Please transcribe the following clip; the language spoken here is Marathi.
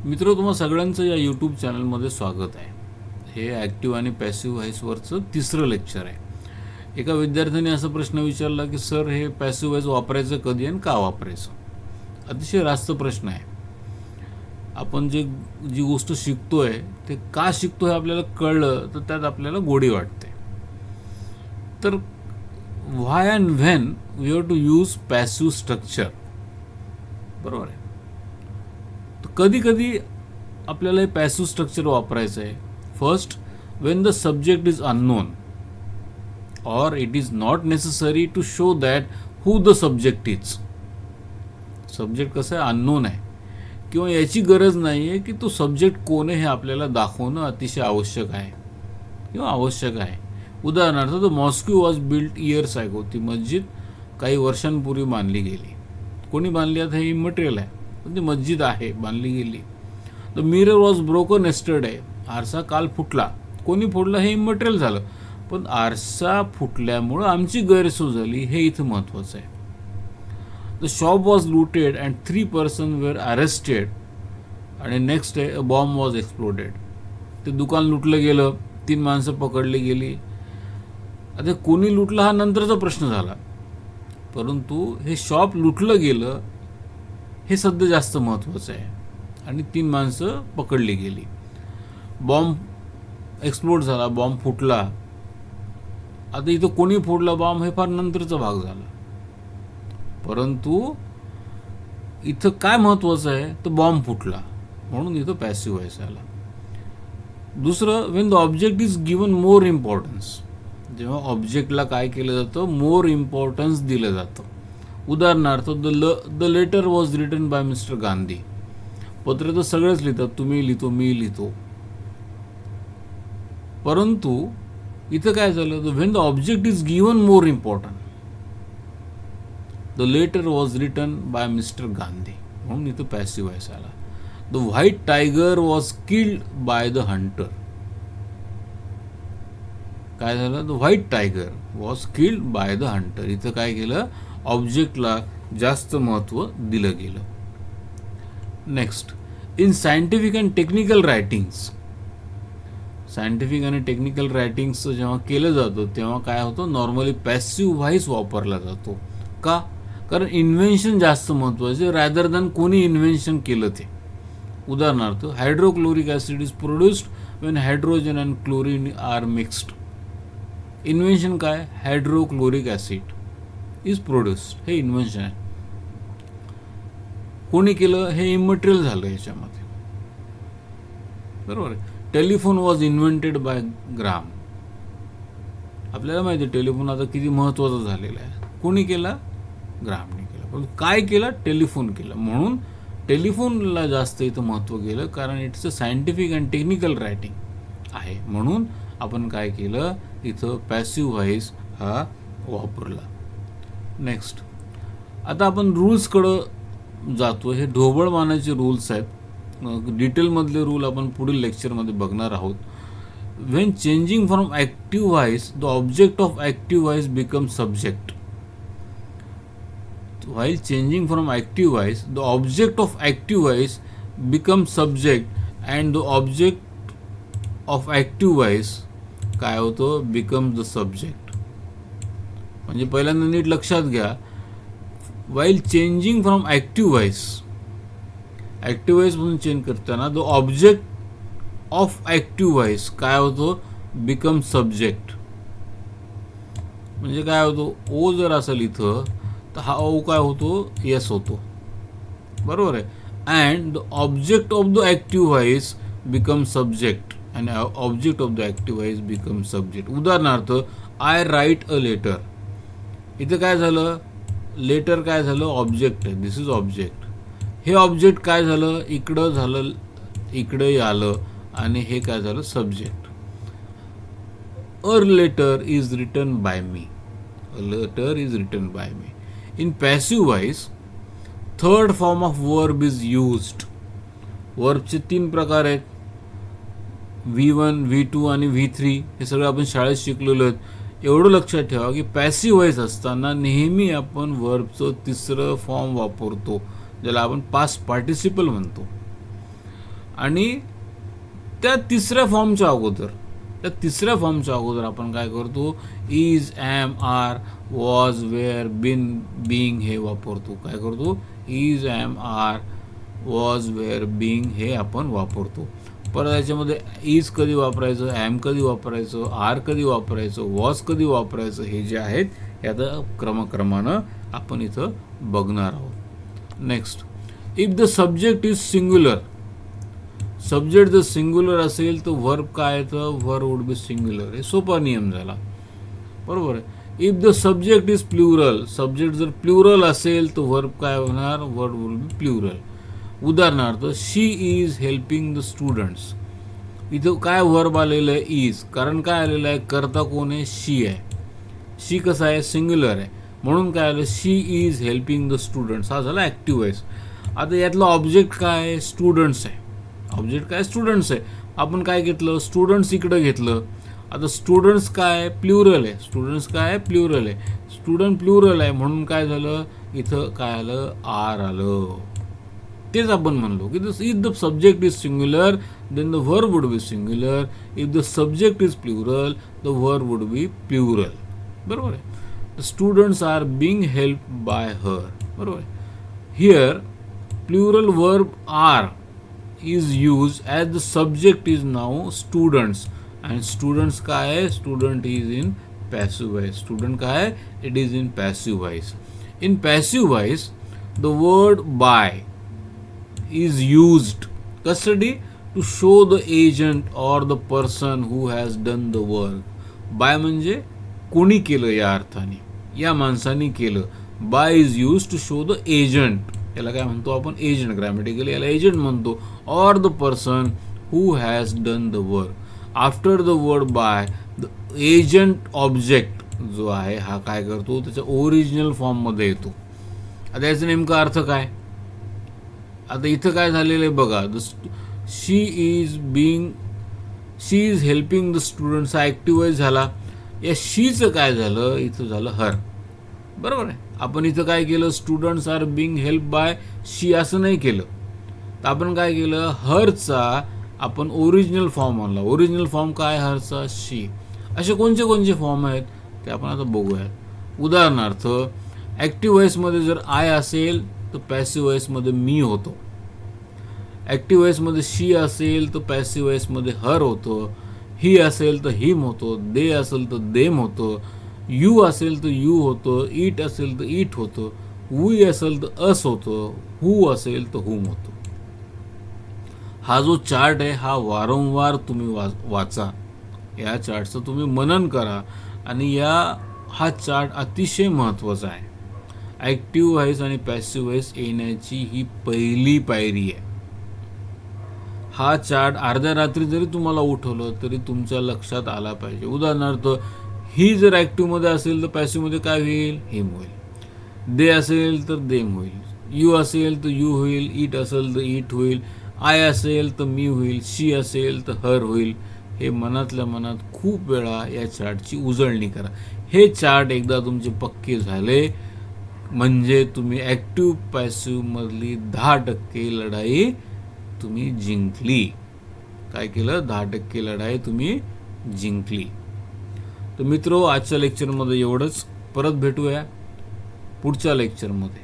मित्र, तुम्हा सगळ्यांचं या यूट्यूब चॅनलमध्ये स्वागत आहे. हे ॲक्टिव्ह आणि पॅसिव्ह व्हॉईसवरचं तिसरं लेक्चर आहे. एका विद्यार्थ्याने असा प्रश्न विचारला की सर, हे पॅसिव्ह व्हॉईस वापरायचं कधी आणि का वापरायचं? अतिशय रास्त प्रश्न आहे. आपण जी गोष्ट शिकतोय ते का शिकतो हे आपल्याला कळलं तर त्यात आपल्याला गोडी वाटते. तर why and when we have to use passive structure, बरोबर आहे. कधी कधी आपल्याला हे पॅसिव्ह स्ट्रक्चर वापरायचं आहे. First, when the subject is unknown or it is not necessary to show that who the subject is. Subject कसं आहे, अननोन आहे, किंवा याची गरज नाही आहे की तो सब्जेक्ट कोण आहे हे आपल्याला दाखवणं अतिशय आवश्यक आहे किंवा आवश्यक आहे. उदाहरणार्थ, the mosque was built years ago. ती मस्जिद काही वर्षांपूर्वी बांधली गेली. कोणी बांधली? आता हे इमटेरियल आहे, पण ती मस्जिद आहे, बांधली गेली. The mirror was broken yesterday. आरसा काल फुटला. कोणी फोडला? हे इमटेरियल झालं, पण आरसा फुटल्यामुळं आमची गैरसोय झाली, हे इथं महत्त्वाचं आहे. The shop was looted and 3 person were arrested. आणि next day a bomb was exploded. ते दुकान लुटलं गेलं, 3 माणसं पकडली गेली. आता कोणी लुटलं हा नंतरचा प्रश्न झाला, परंतु हे शॉप लुटलं गेलं हे सध्या जास्त महत्त्वाचं आहे, आणि 3 माणसं पकडली गेली. बॉम्ब एक्सप्लोड झाला, बॉम्ब फुटला. आता इथं कोणी फोडला बॉम्ब हे फार नंतरचा भाग झाला, परंतु इथं काय महत्त्वाचं आहे तर बॉम्ब फुटला, म्हणून इथं पॅसिव्ह व्हॉईस आला. दुसरं, Wien the object is given more importance. जेव्हा ऑब्जेक्टला काय केलं जातं, मोर इम्पॉर्टन्स दिलं जातं. उदाहरणार्थ, the letter was written by mister Gandhi. पत्र तर सगळेच लिहितात, तुम्ही लिहितो, मी लिहितो, परंतु इथं काय झालं, when the object is given more important, the letter was written by mister Gandhi, म्हणून इथं पॅसिव्ह व्हॉईस आला. The white tiger was killed by the hunter. काय झालं? The white tiger was killed by the hunter. इथं काय केलं, ऑब्जेक्टला जास्त महत्त्व दिलं गेलं. Next, in scientific and technical writings. Scientific आणि टेक्निकल रायटिंग्सचं जेव्हा केलं जातं तेव्हा काय होतं, नॉर्मली पॅसिव्ह व्हॉईस वापरला जातो. का? कारण इन्व्हेन्शन जास्त महत्त्वाचे रॅदर दॅन कोणी इन्व्हेन्शन केलं ते. उदाहरणार्थ, hydrochloric acid is produced when hydrogen and chlorine are mixed. Invention काय? हायड्रोक्लोरिक ॲसिड इज प्रोड्युस्ड, हे इन्व्हेन्शन आहे. कोणी केलं? हे इमटेरियल झालं याच्यामध्ये, बरोबर आहे. Telephone was invented by Graham. आपल्याला माहिती आहे टेलिफोन आता किती महत्त्वाचा झालेला आहे. कोणी केला? ग्रामने केला. पण काय केलं? टेलिफोन केलं, म्हणून टेलिफोनला जास्त इथं महत्त्व गेलं, कारण it's a scientific and technical writing आहे, म्हणून आपण काय केलं, इथं पॅसिव्ह व्हॉईस हा वापरला. नेक्स्ट, आता आपण रूल्सकडं जातो. हे ढोबळमानाचे रूल्स आहेत. डिटेलमधले रूल आपण पुढील लेक्चरमध्ये बघणार आहोत. When changing from active voice, the object of active voice become subject. While changing from active voice, the object of active voice becomes subject and the object of active voice काय होतं, becomes the subject. म्हणजे पहिल्यांदा नीट लक्षात घ्या, while changing from active voice, active voice म्हणून चेंज करताना the object of active voice काय होतं, becomes subject. म्हणजे काय होतं, ओ जर असेल इथं तर हा ओ काय होतो, यस होतो, बरोबर आहे. And the object of the active voice become subject आणि object of the active voice become subject. उदाहरणार्थ, आय राईट अ लेटर. इथं काय झालं, लेटर काय झालं, ऑब्जेक्ट आहे, दिस इज ऑब्जेक्ट. हे ऑब्जेक्ट काय झालं, इकडं झालं, इकडे आलं, आणि हे काय झालं, subject. A letter is written by me. A letter is written by me. In passive voice, third form of verb is used. वर्बचे 3 प्रकार आहेत, V1, V2 आणि V3. हे सगळं आपण शाळेत शिकलेलो आहेत. एवढं लक्षात ठेवा की पॅसिव्ह व्हॉईस असताना नेहमी आपण वर्बचं 3रं फॉर्म वापरतो, ज्याला आपण पास्ट पार्टिसिपल म्हणतो. आणि त्या तिसऱ्या फॉर्मच्या अगोदर आपण काय करतो, is, am, are, was, were, been, being हे वापरतो. काय करतो, is, am, are, was, were, being हे आपण वापरतो. परत याच्यामध्ये इज कधी वापरायचं, एम कधी वापरायचं, आर कधी वापरायचं, वॉज कधी वापरायचं, हे जे आहेत हे आता क्रमानं आपण इथं बघणार आहोत. Next, if the subject is singular, subject जर सिंग्युलर असेल तर वर्ब काय येतं, वर्ब वुड बी सिंग्युलर. हे सोपा नियम झाला, बरोबर आहे. If the subject is plural, subject जर प्लुरल असेल तर वर्ब काय होणार, वर्ब वुड बी प्लुरल. उदाहरणार्थ, शी इज हेल्पिंग द स्टुडंट्स. इथं काय वर्ब आलेलं आहे, इज. कारण काय आलेलं आहे, करता कोण आहे, शी आहे. शी कसा आहे, सिंग्युलर आहे, म्हणून काय आलं, शी इज हेल्पिंग द स्टुडंट्स. हा झाला ॲक्टिव्ह वॉइस. आता यातलं ऑब्जेक्ट काय आहे, स्टुडंट्स आहे. ऑब्जेक्ट काय, स्टुडंट्स आहे. आपण काय घेतलं, स्टुडंट्स इकडं घेतलं. आता स्टुडंट्स काय, प्लुरल आहे. स्टुडंट्स काय, प्लुरल आहे. स्टुडंट प्लुरल आहे, म्हणून काय झालं, इथं काय आलं, आर आलं. तेच आपण म्हणलो की if the subject is singular then the verb would be singular. If the subject is plural the verb would be plural. बरोबर आहे. The students are being help by her. बरोबर आहे. Here plural verb are is used as the subject is now students, and students काय आहे, student is in passive voice. student काय आहे, it is in passive voice. in passive voice the word by is used कशासाठी, to show the agent or the person who has done the work. by म्हणजे कोणी केलं, या अर्थाने, या माणसाने केलं. by is used to show the agent. याला काय म्हणतो आपण, एजंट. ग्रॅमॅटिकली याला एजंट म्हणतो. Or the person who has done the work. After the word by the agent object जो आहे हा काय करतो, त्याच्या ओरिजिनल फॉर्ममध्ये येतो. आता याचा नेमका अर्थ काय, आता इथं काय झालेलं आहे बघा, शी इज हेल्पिंग द स्टुडंट्स हा ॲक्टिव्ह वॉइस झाला. या शीचं काय झालं, इथं झालं हर. बरोबर आहे. आपण इथं काय केलं, students are being help by she असं नाही केलं, तर आपण काय केलं, हरचा आपण ओरिजिनल फॉर्म आणला. ओरिजिनल फॉर्म काय, हरचा, शी. असे कोणते फॉर्म आहेत ते आपण आता बघूयात. उदाहरणार्थ, ॲक्टिव्ह वॉइसमध्ये जर आय असेल तर पॅसिव्ह वॉइसमध्ये मी होतो. ॲक्टिव्ह वॉइसमध्ये शी असेल तर पॅसिव्ह वॉइसमध्ये हर होतं. ही असेल तर हिम होतो. दे असेल तर देम होतं. यू असेल तर यू होतं. इट असेल तर इट होतं. वी असेल तर अस होतं. हू असेल तर हुम होतं. हा जो चार्ट आहे हा वारंवार तुम्ही वाचा. या चार्टचं तुम्ही मनन करा आणि हा चार्ट अतिशय महत्त्वाचा आहे. ॲक्टिव्ह व्हॉइस आणि पॅसिव्ह व्हॉइस येण्याची ही पहिली पायरी आहे. हा चार्ट अर्ध्या रात्री जरी तुम्हाला उठवलं तरी तुमच्या लक्षात आला पाहिजे. उदाहरणार्थ, ही जर ॲक्टिव्हमध्ये असेल तर पॅसिव्हमध्ये काय होईल, हिम होईल. दे असेल तर देम होईल. यू असेल तर यू होईल. इट असेल तर इट होईल. आय असेल तर मी होईल. शी असेल तर हर होईल. हे मनातल्या मनात खूप वेळा या चार्टची उजळणी करा. हे चार्ट एकदा तुमचे पक्के झाले म्हणजे तुम्ही ॲक्टिव्ह पॅसिव्हमधली 10% लढाई तुम्ही जिंकली. काय केलं, 10% लढाई तुम्ही जिंकली. तर मित्रो, आजच्या लेक्चरमध्ये एवढंच. परत भेटूया पुढच्या लेक्चरमध्ये.